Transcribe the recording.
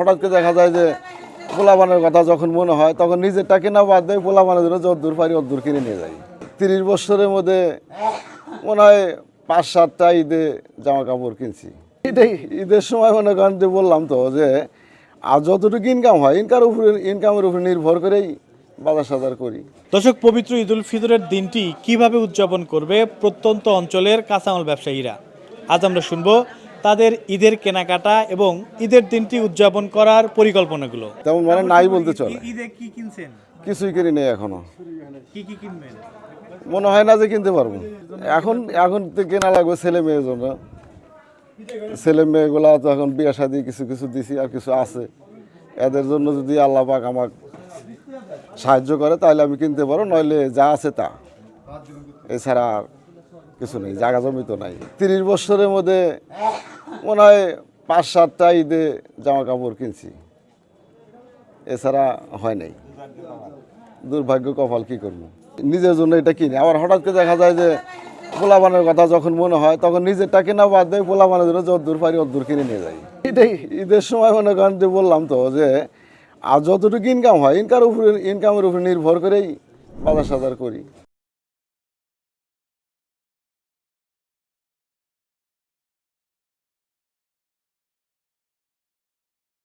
হঠাৎ করে দেখা যায় যে পোলাপানের কথা যখন মনে হয় তখন নিজেরটা কেনা বাদ দেয়, পোলাপানের জন্য যদ্দূর পারি অদ্দূর কিনে নিয়ে যাই। 30 বছরের মধ্যে মনে হয় 5-7টা ঈদে জামা কাপড় কিনছি। এটাই ঈদের সময় মনে করেন যে বললাম তো যে আর যতটুকু ইনকাম হয় ইনকামের উপরে নির্ভর করেই বাজার সাজার করি। দর্শক, পবিত্র ঈদ উল ফিতরের দিনটি কিভাবে উদযাপন করবে প্রত্যন্ত অঞ্চলের কাঁচামাল ব্যবসায়ীরা, আজ আমরা শুনবো তাদের ঈদের কেনাকাটা এবং ঈদের দিনটি উদযাপন করার পরিকল্পনাগুলো। তেমন মানে নাই বলতে চলে, ঈদে কি কিনছেন? কিছুই কিনি নেই এখনো। কি কি কিনবেন? মনে হয় না যে কিনতে পারবো। এখন তো কেনা লাগবে ছেলে মেয়ের জন্য। ছেলে মেয়েগুলা তো এখন বিয়ে শাদী কিছু কিছু দিছি, আর কিছু আছে। এদের জন্য যদি আল্লাহ পাক আমাকে সাহায্য করে তাহলে আমি কিনতে পারবো, নইলে যা আছে তা, এছাড়া আর কিছু নেই, জায়গা জমি তো নাই। 30 বছরের মধ্যে মনে হয় 5-7টা ঈদে জামা কাপড় কিনছি, এছাড়া হয় নাই। দুর্ভাগ্য কপাল, কি করবো। নিজের জন্য এটা কিনি, আবার হঠাৎ করে দেখা যায় যে পোলাপানের কথা যখন মনে হয় তখন নিজেরটা কেনা বাদ দেয়, পোলাপানের জন্য যদ্দূর পারি অদ্দূর কিনে নিয়ে যাই। এটাই ঈদের সময় মনে করেন যে বললাম তো যে আর যতটুকু ইনকাম হয় ইনকামের উপরে নির্ভর করেই বাজার সাজার করি।